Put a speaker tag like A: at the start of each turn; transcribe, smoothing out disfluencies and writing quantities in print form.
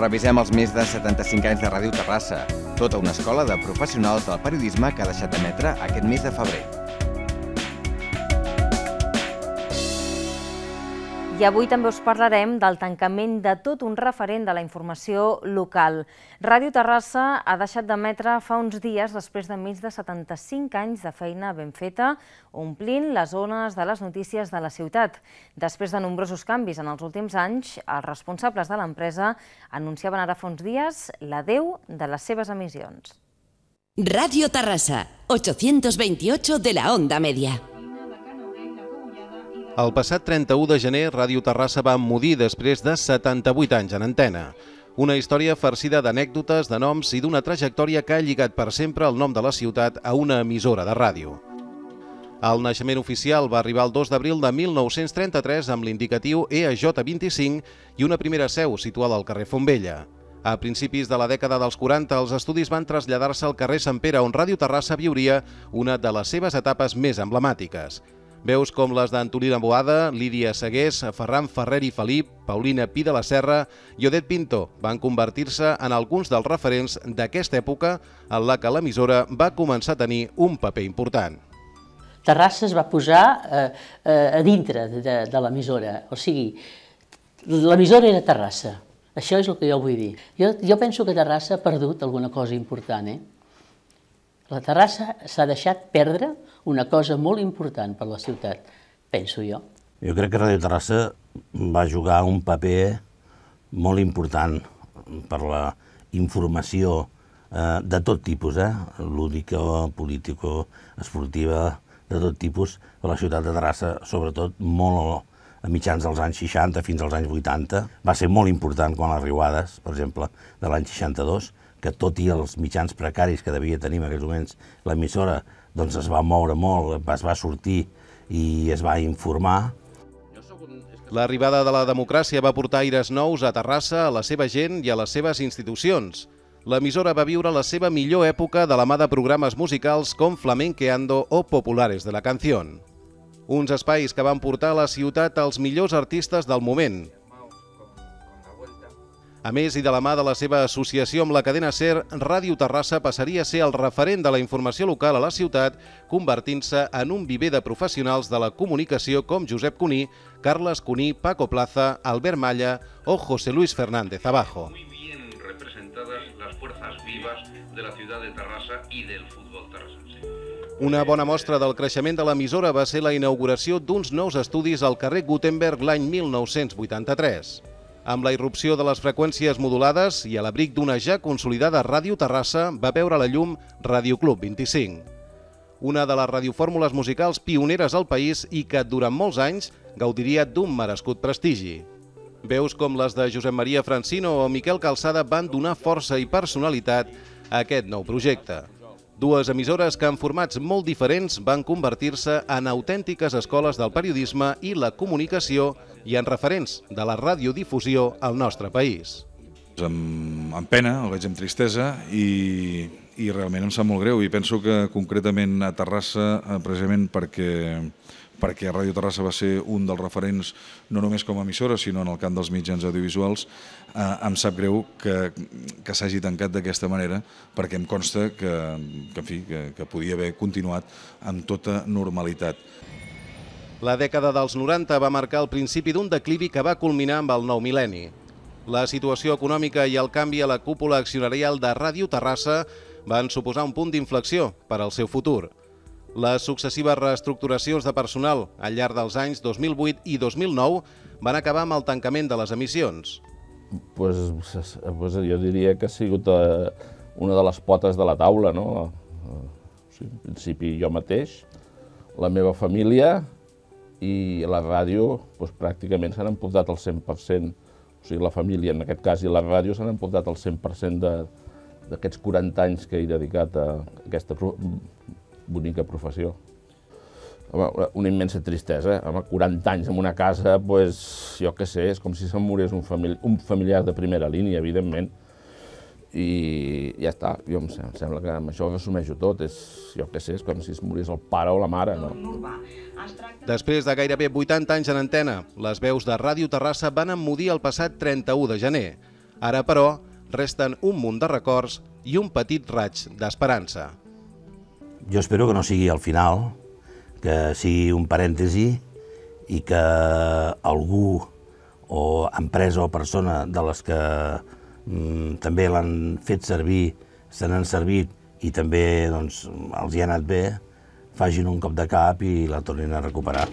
A: Revisem els més de 75 anys de Ràdio Terrassa, tota una escola de professionals del periodisme que ha deixat d'emetre aquest mes de febrer.
B: I avui també us parlarem del tancament de tot un referent de la informació local. Ràdio Terrassa ha deixat d'emetre fa uns dies després de més de 75 anys de feina ben feta, omplint les zones de les notícies de la ciutat. Després de nombrosos canvis en els últims anys, els responsables de l'empresa anunciaven ara fa uns dies l'adeu de les seves emissions.
C: Radio Terrassa, 828 de la onda media.
D: El passat 31 de gener, Ràdio Terrassa va emmudir després de 78 anys en antena. Una història farcida d'anècdotes, de noms i d'una trajectòria que ha lligat per sempre el nom de la ciutat a una emissora de ràdio. El naixement oficial va arribar el 2 d'abril de 1933 amb l'indicatiu EAJ25 i una primera seu situada al carrer Fontvella. A principis de la dècada dels 40, els estudis van traslladar-se al carrer Sant Pere, on Ràdio Terrassa viuria una de les seves etapes més emblemàtiques. Veus com les d'Antolina Boada, Lídia Segués, Ferran Ferrer i Felip, Paulina Pi de la Serra i Odet Pinto van convertir-se en alguns dels referents d'aquesta època en la que l'emissora va començar a tenir un paper important.
E: Terrassa es va posar a dintre de l'emissora, o sigui, l'emissora era Terrassa, això és el que jo vull dir. Jo penso que Terrassa ha perdut alguna cosa important, La Terrassa s'ha deixat perdre una cosa molt important per la ciutat, penso jo.
F: Jo crec que Ràdio Terrassa va jugar un paper molt important per la informació de tot tipus, lúdica, política, esportiva, de tot tipus, per la ciutat de Terrassa, sobretot molt a mitjans dels anys 60 fins als anys 80. Va ser molt important quan les riuades, per exemple, de l'any 62, que tot i els mitjans precaris que devia tenir en aquells moments l'emissora, doncs es va moure molt, es va sortir i es va informar.
D: L'arribada de la democràcia va portar aires nous a Terrassa, a la seva gent i a les seves institucions. L'emissora va viure la seva millor època de la mà de programes musicals com Flamenqueando o Populares de la Canción. Uns espais que van portar a la ciutat els millors artistes del moment. A més, i de la mà de la seva associació amb la cadena SER, Ràdio Terrassa passaria a ser el referent de la informació local a la ciutat, convertint-se en un viver de professionals de la comunicació com Josep Cuní, Carles Cuní, Paco Plaza, Albert Malla o José Luis Fernández Abajo.
G: Muy bien representadas las fuerzas vivas de la ciudad de Terrassa y del fútbol terrassense.
D: Una bona mostra del creixement de l'emissora va ser la inauguració d'uns nous estudis al carrer Gutenberg l'any 1983. Amb la irrupció de les freqüències modulades i a l'abric d'una ja consolidada Ràdio Terrassa va veure la llum Ràdio Club 25. Una de les radiofórmules musicals pioneres al país i que durant molts anys gaudiria d'un merescut prestigi. Veus com les de Josep Maria Francino o Miquel Calçada van donar força i personalitat a aquest nou projecte. Dues emissores que en formats molt diferents van convertir-se en autèntiques escoles del periodisme i la comunicació i en referents de la radiodifusió al nostre país.
H: Amb pena, el veig amb tristesa i realment em sap molt greu i penso que concretament a Terrassa, precisament perquè Ràdio Terrassa va ser un dels referents no només com a emissora sinó en el camp dels mitjans audiovisuals, em sap greu que s'hagi tancat d'aquesta manera perquè em consta que podia haver continuat amb tota normalitat.
D: La dècada dels 90 va marcar el principi d'un declivi que va culminar amb el nou mil·lenni. La situació econòmica i el canvi a la cúpula accionarial de Ràdio Terrassa van suposar un punt d'inflexió per al seu futur. Les successives reestructuracions de personal al llarg dels anys 2008 i 2009 van acabar amb el tancament de les emissions.
I: Jo diria que ha sigut una de les potes de la taula, no? En principi jo mateix, la meva família i la ràdio pràcticament s'han emportat el 100%, o sigui, la família en aquest cas i la ràdio s'han emportat el 100% d'aquests 40 anys que he dedicat a aquesta bonica professió. Home, una immensa tristesa. Home, 40 anys en una casa, jo què sé, és com si se'n morés un familiar de primera línia, evidentment. I ja està, em sembla que amb això ho resumeixo tot. Jo què sé, és com si es morís el pare o la mare, no?
D: Després de gairebé 80 anys en antena, les veus de Ràdio Terrassa van emmudir el passat 31 de gener. Ara, però, resten un munt de records i un petit raig d'esperança.
F: Jo espero que no sigui el final, que sigui un parèntesi i que algú o empresa o persona de les que també l'han fet servir, se n'han servit i també els hi ha anat bé, facin un cop de cap i la tornin a recuperar.